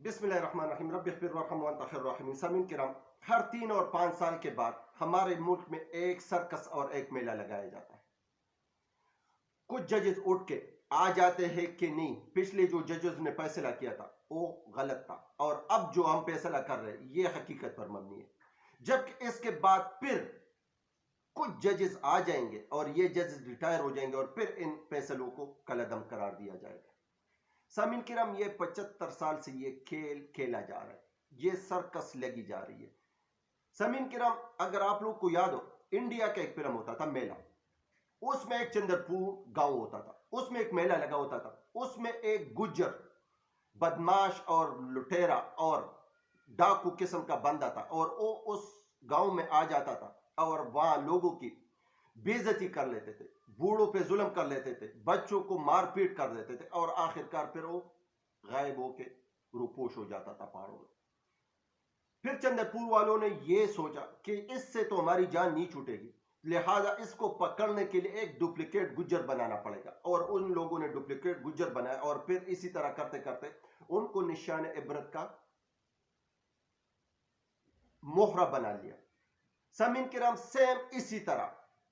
بسم اللہ الرحمن الرحیم رب اغفر وارحم وانت خیر الراحمین۔ سامعین کرام، ہر 3 اور 5 سال کے بعد ہمارے ملک میں ایک سرکس اور ایک میلہ لگایا جاتا ہے۔ کچھ ججز اٹھ کے آ جاتے ہیں کہ نہیں، پچھلے جو ججز نے فیصلہ کیا تھا وہ غلط تھا، اور اب جو ہم فیصلہ کر رہے ہیں یہ حقیقت پر مبنی ہے۔ جبکہ اس کے بعد پھر کچھ ججز آ جائیں گے اور یہ ججز ریٹائر ہو جائیں گے اور پھر ان فیصلوں کو کالعدم قرار دیا جائے گا۔ سامعین کرام، یہ 75 سال سے یہ کھیل کھیلا جا رہا ہے، یہ سرکس لگی جا رہی ہے۔ سامعین کرام، اگر آپ لوگ کو یاد ہو، انڈیا کا ایک فلم ہوتا تھا میلہ، اس میں ایک چندر پور گاؤں ہوتا تھا، اس میں ایک میلہ لگا ہوتا تھا، اس میں ایک گجر بدماش اور لٹیرا اور ڈاکو قسم کا بندہ تھا، اور وہ اس گاؤں میں آ جاتا تھا اور وہاں لوگوں کی بے عزتی کر لیتے تھے، بوڑھوں پہ ظلم کر لیتے تھے، بچوں کو مار پیٹ کر دیتے تھے، اور آخرکار پھر وہ غائب ہو کے روپوش ہو جاتا تھا پہاڑوں میں۔ پھر چندر پور والوں نے یہ سوچا کہ اس سے تو ہماری جان نہیں چھوٹے گی، لہذا اس کو پکڑنے کے لیے ایک ڈپلیکیٹ گجر بنانا پڑے گا، اور ان لوگوں نے ڈپلیکیٹ گجر بنایا، اور پھر اسی طرح کرتے کرتے ان کو نشان عبرت کا موہرہ بنا لیا۔ سامعین کرام، سیم اسی طرح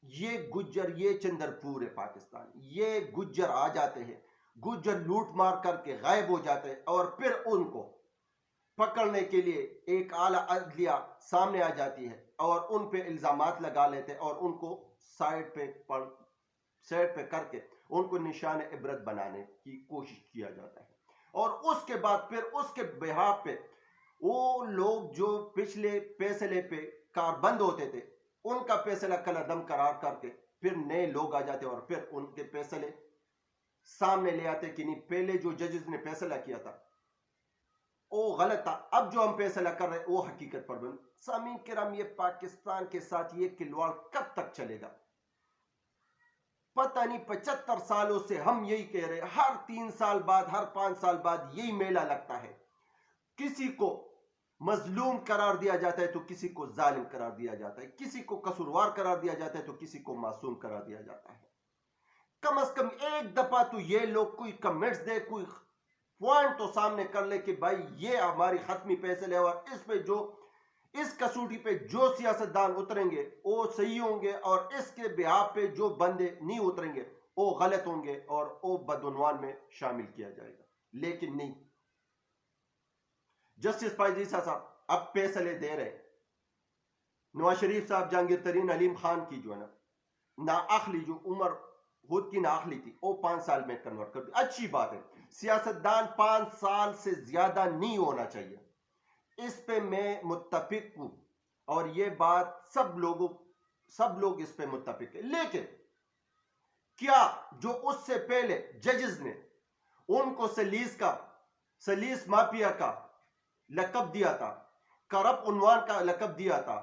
یہ گجر، یہ چندر پور ہے پاکستان، یہ گجر آ جاتے ہیں، گجر لوٹ مار کر کے غائب ہو جاتے ہیں، اور پھر ان کو پکڑنے کے لیے ایک اعلیٰ عدلیہ سامنے آ جاتی ہے اور ان پہ الزامات لگا لیتے ہیں، اور ان کو سائڈ پہ کر کے ان کو نشان عبرت بنانے کی کوشش کیا جاتا ہے۔ اور اس کے بعد پھر اس کے بہاف پہ وہ لوگ جو پچھلے فیصلے پہ کاربند ہوتے تھے، ان کا فیصلہ کالعدم قرار کر کے پھر نئے لوگ آ جاتے اور پھر ان کے فیصلے سامنے لے آتے کہ نہیں، پہلے جو ججز نے فیصلہ کیا تھا وہ غلط تھا، اب جو ہم فیصلہ کر رہے ہیں وہ حقیقت پر بن۔ سامعین کرام، یہ پاکستان کے ساتھ یہ کھلواڑ کب تک چلے گا؟ پتہ نہیں، 75 سالوں سے ہم یہی کہہ رہے ہیں، ہر 3 سال بعد، ہر 5 سال بعد یہی میلہ لگتا ہے، کسی کو مظلوم قرار دیا جاتا ہے تو کسی کو ظالم قرار دیا جاتا ہے، کسی کو قصوروار قرار دیا جاتا ہے تو کسی کو معصوم قرار دیا جاتا ہے۔ کم از کم ایک دفعہ تو یہ لوگ کوئی کمنٹس دے، کوئی پوائنٹ تو سامنے کر لے کہ بھائی یہ ہماری حتمی فیصلے ہے، اور اس پہ جو اس کسوٹی پہ جو سیاستدان اتریں گے وہ صحیح ہوں گے، اور اس کے بہاف پہ جو بندے نہیں اتریں گے وہ غلط ہوں گے، اور وہ بدعنوان میں شامل کیا جائے گا۔ لیکن نہیں، جسٹس پائیزیسا صاحب اب فیصلے دے رہے، نواز شریف صاحب جہانگیر ترین علیم خان کی جو ہے نا نااہلی، جو عمر خود کی نااہلی تھی، وہ 5 سال میں کنورٹ کر دی۔ اچھی بات ہے، سیاستدان 5 سال سے زیادہ نہیں ہونا چاہیے، اس پہ میں متفق ہوں، اور یہ بات سب لوگ اس پہ متفق ہیں۔ لیکن کیا جو اس سے پہلے ججز نے ان کو سلیس مافیا کا لقب دیا تھا، کرپ عنوان کا لقب دیا تھا،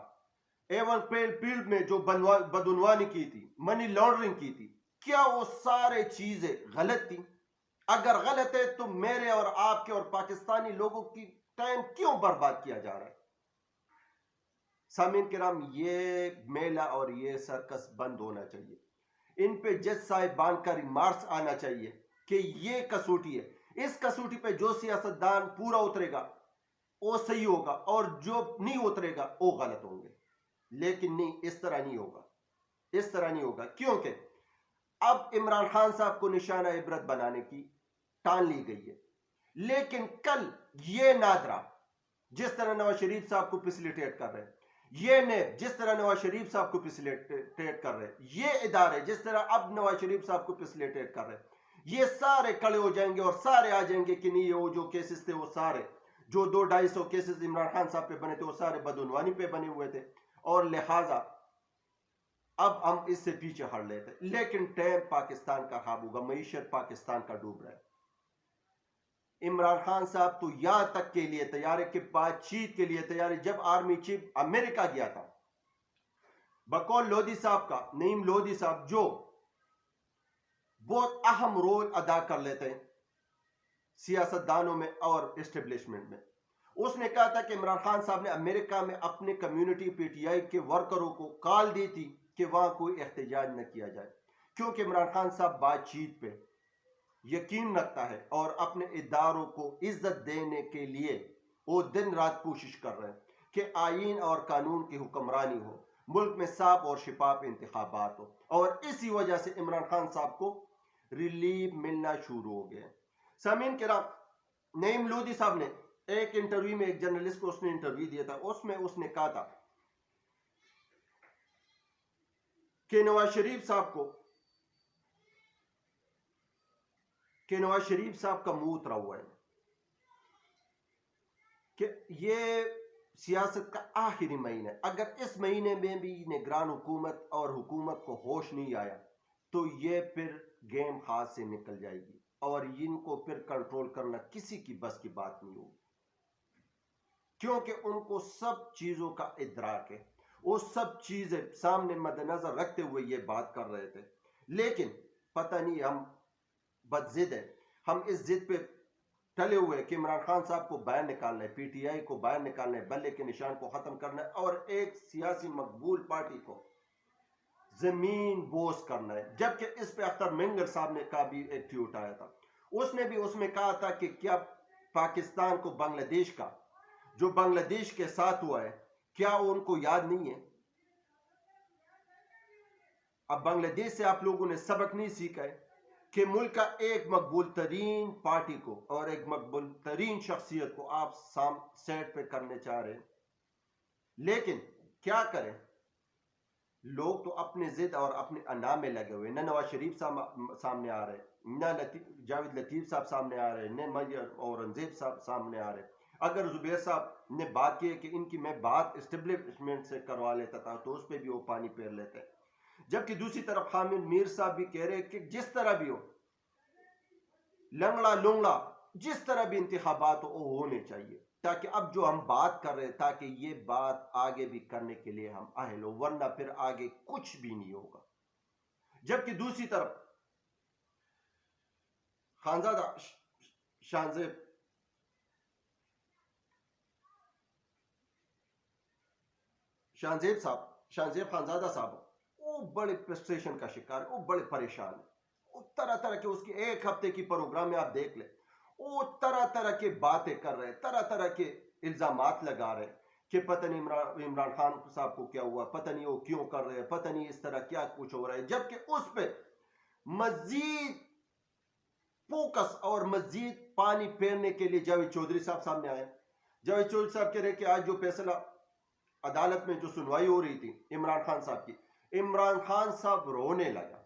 ایون فیلڈ میں جو بدعنوانی کی تھی، منی لانڈرنگ کی تھی، کیا وہ سارے چیزیں غلط تھی؟ اگر غلط ہے تو میرے اور آپ کے اور پاکستانی لوگوں کی ٹائم کیوں برباد کیا جا رہا ہے؟ سامعین کرام، یہ میلہ اور یہ سرکس بند ہونا چاہیے، ان پہ جج صاحبان کا ریمارکس آنا چاہیے کہ یہ کسوٹی ہے، اس کسوٹی پہ جو سیاستدان پورا اترے گا وہ صحیح ہوگا، اور جو نہیں اترے گا وہ غلط ہوں گے۔ لیکن نہیں، اس طرح نہیں ہوگا، اس طرح نہیں ہوگا، کیونکہ اب عمران خان صاحب کو نشانہ عبرت بنانے کی ٹان لی گئی ہے، لیکن کل یہ نادرہ جس طرح نواز شریف صاحب کو فیسیلیٹیٹ کر رہے ہیں، یہ نیب جس طرح نواز شریف صاحب کو فیسیلیٹیٹ کر رہے ہیں، یہ ادارے جس طرح اب نواز شریف صاحب کو فیسیلیٹیٹ کر رہے ہیں، یہ سارے کھڑے ہو جائیں گے اور سارے آ جائیں گے کہ نہیں، وہ جو کیسز تھے، وہ سارے جو 200-250 کیسز عمران خان صاحب پہ بنے تھے وہ سارے بدعنوانی پہ بنے ہوئے تھے، اور لہٰذا اب ہم اس سے پیچھے ہٹ لیتے۔ لیکن ٹائم پاکستان کا خراب ہوگا، معیشت پاکستان کا ڈوب رہا ہے۔ عمران خان صاحب تو یہاں تک کے لیے تیار ہے کہ بات چیت کے لیے تیار ہے، جب آرمی چیف امریکہ گیا تھا بقول لودھی صاحب کا، نعیم لودھی صاحب جو بہت اہم رول ادا کر لیتے ہیں سیاستدانوں میں اور اسٹیبلشمنٹ میں، اس نے کہا تھا کہ عمران خان صاحب نے امریکہ میں اپنے کمیونٹی پی ٹی آئی کے ورکروں کو کال دی تھی کہ وہاں کوئی احتجاج نہ کیا جائے، کیونکہ عمران خان صاحب بات چیت پہ یقین رکھتا ہے اور اپنے اداروں کو عزت دینے کے لیے وہ دن رات کوشش کر رہے ہیں کہ آئین اور قانون کی حکمرانی ہو، ملک میں صاف اور شفاف انتخابات ہو، اور اسی وجہ سے عمران خان صاحب کو ریلیف ملنا شروع ہو گیا۔ سامعین کرام، نعیم لودھی صاحب نے ایک انٹرویو میں، ایک جرنلسٹ کو اس نے انٹرویو دیا تھا، اس میں اس نے کہا تھا کہ نواز شریف صاحب کا منہ اترا ہوا ہے، کہ یہ سیاست کا آخری مہینہ ہے، اگر اس مہینے میں بھی نگران حکومت اور حکومت کو ہوش نہیں آیا تو یہ پھر گیم ہاتھ سے نکل جائے گی اور ان کو پھر کنٹرول کرنا کسی کی بس کی بات نہیں ہوگی، کیونکہ ان کو سب چیزوں کا ادراک ہے، وہ سب چیزیں سامنے مد نظر رکھتے ہوئے یہ بات کر رہے تھے۔ لیکن پتہ نہیں، ہم بد ضد ہیں، ہم اس ضد پہ ٹلے ہوئے کہ عمران خان صاحب کو باہر نکالنا ہے، پی ٹی آئی کو باہر نکالنا ہے، بلے کے نشان کو ختم کرنا ہے اور ایک سیاسی مقبول پارٹی کو زمین بوس کرنا ہے۔ جبکہ اس پہ اختر مینگر صاحب نے کا بھی ایکٹیو اٹھایا تھا، اس نے بھی اس میں کہا تھا کہ کیا پاکستان کو بنگلہ دیش کا جو بنگلہ دیش کے ساتھ ہوا ہے کیا ان کو یاد نہیں ہے؟ اب بنگلہ دیش سے آپ لوگوں نے سبق نہیں سیکھا ہے کہ ملک کا ایک مقبول ترین پارٹی کو اور ایک مقبول ترین شخصیت کو آپ سیٹ پہ کرنے چاہ رہے ہیں، لیکن کیا کریں، لوگ تو اپنے ضد اور اپنے انا میں لگے ہوئے، نہ نواز شریف صاحب سامنے آ رہے، نہ جاوید لطیف صاحب سامنے آ رہے، نہ میاں اورنگزیب صاحب سامنے آ رہے۔ اگر زبیر صاحب نے بات کی ہے کہ ان کی میں بات اسٹیبلشمنٹ سے کروا لیتا تھا تو اس پہ بھی وہ پانی پھیر لیتے، جبکہ دوسری طرف حامد میر صاحب بھی کہہ رہے کہ جس طرح بھی ہو، لنگڑا لنگڑا جس طرح بھی انتخابات ہو وہ ہونے چاہیے، تاکہ اب جو ہم بات کر رہے تاکہ یہ بات آگے بھی کرنے کے لیے ہم اہل ہو، ورنہ پھر آگے کچھ بھی نہیں ہوگا۔ جبکہ دوسری طرف خانزادہ شاہزیب خانزادہ صاحب، وہ بڑے فرسٹریشن کا شکار ہے، وہ بڑے پریشان ہیں، وہ طرح طرح کے، اس کی ایک ہفتے کی پروگرام میں آپ دیکھ لیں، وہ طرح طرح کے باتیں کر رہے ہیں، طرح طرح کے الزامات لگا رہے ہیں کہ پتہ نہیں عمران خان صاحب کو کیا ہوا، پتہ نہیں وہ کیوں کر رہے ہیں، پتہ نہیں اس طرح کیا کچھ ہو رہا ہے، جبکہ اس پہ مزید فوکس اور مزید پانی پھیرنے کے لیے جاوید چودھری صاحب سامنے آئے۔ جاوید چودھری صاحب کہہ رہے کہ آج جو فیصلہ عدالت میں جو سنوائی ہو رہی تھی عمران خان صاحب کی، عمران خان صاحب رونے لگا،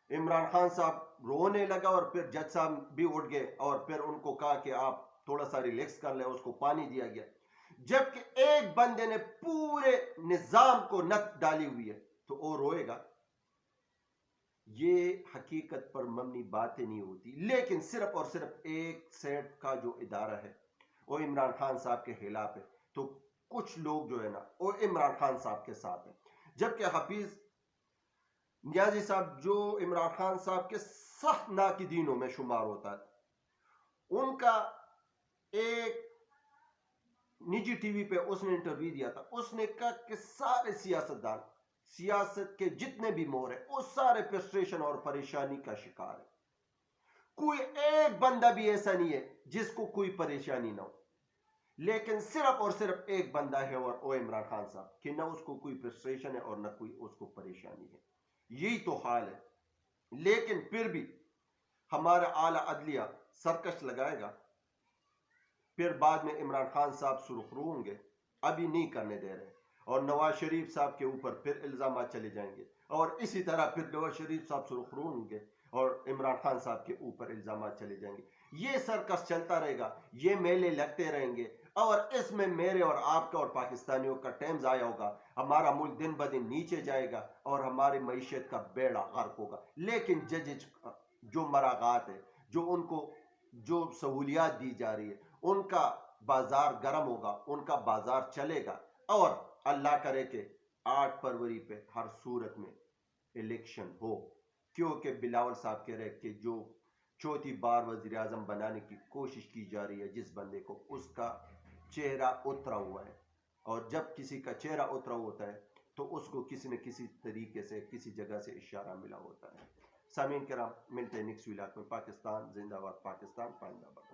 عمران خان صاحب رونے لگا اور پھر جج صاحب بھی اٹھ گئے اور پھر ان کو کہا کہ آپ تھوڑا سا ریلیکس کر لیں، اس کو پانی دیا گیا، جبکہ ایک بندے نے پورے نظام کو نت ڈالی ہوئی ہے تو وہ روئے گا؟ یہ حقیقت پر مبنی باتیں نہیں ہوتی، لیکن صرف اور صرف ایک سیٹ کا جو ادارہ ہے وہ عمران خان صاحب کے خلاف ہے، تو کچھ لوگ جو ہے نا وہ عمران خان صاحب کے ساتھ ہیں، جبکہ حفیظ نیازی صاحب جو عمران خان صاحب کے سخت ناقدینوں میں شمار ہوتا ہے، ان کا ایک نجی ٹی وی پہ اس نے انٹرویو دیا تھا، اس نے کہا کہ سارے سیاستدان، سیاست کے جتنے بھی مور ہیں وہ سارے فرسٹریشن اور پریشانی کا شکار ہے، کوئی ایک بندہ بھی ایسا نہیں ہے جس کو کوئی پریشانی نہ ہو، لیکن صرف اور صرف ایک بندہ ہے اور وہ عمران خان صاحب، کہ نہ اس کو کوئی فرسٹریشن ہے اور نہ کوئی اس کو پریشانی ہے، یہی تو حال ہے۔ لیکن پھر بھی ہمارا اعلیٰ عدلیہ سرکش لگائے گا، پھر بعد میں عمران خان صاحب سرخ رو ہوں گے، ابھی نہیں کرنے دے رہے، اور نواز شریف صاحب کے اوپر پھر الزامات چلے جائیں گے، اور اسی طرح پھر نواز شریف صاحب سرخ رو ہوں گے اور عمران خان صاحب کے اوپر الزامات چلے جائیں گے، یہ سرکس چلتا رہے گا، یہ میلے لگتے رہیں گے، اور اس میں میرے اور آپ کا اور پاکستانیوں کا ٹائم ضائع ہوگا، ہمارا ملک دن بدن نیچے جائے گا اور ہماری معیشت کا بیڑا غرق ہوگا۔ لیکن ججز جو مراغات ہے، جو ان کو جو سہولیات دی جا رہی ہے، ان کا بازار گرم ہوگا، ان کا بازار چلے گا، اور اللہ کرے کہ 8 فروری پہ ہر صورت میں الیکشن ہو، کیونکہ بلاول صاحب کہہ رہے کہ جو چوتھی بار وزیر اعظم بنانے کی کوشش کی جا رہی ہے جس بندے کو، اس کا چہرہ اترا ہوا ہے، اور جب کسی کا چہرہ اترا ہوتا ہے تو اس کو کسی نہ کسی طریقے سے کسی جگہ سے اشارہ ملا ہوتا ہے۔ سامعین کرام ملتے ہیں نیکسٹ ولاگ میں. پاکستان زندہ باد، پاکستان پائندہ باد.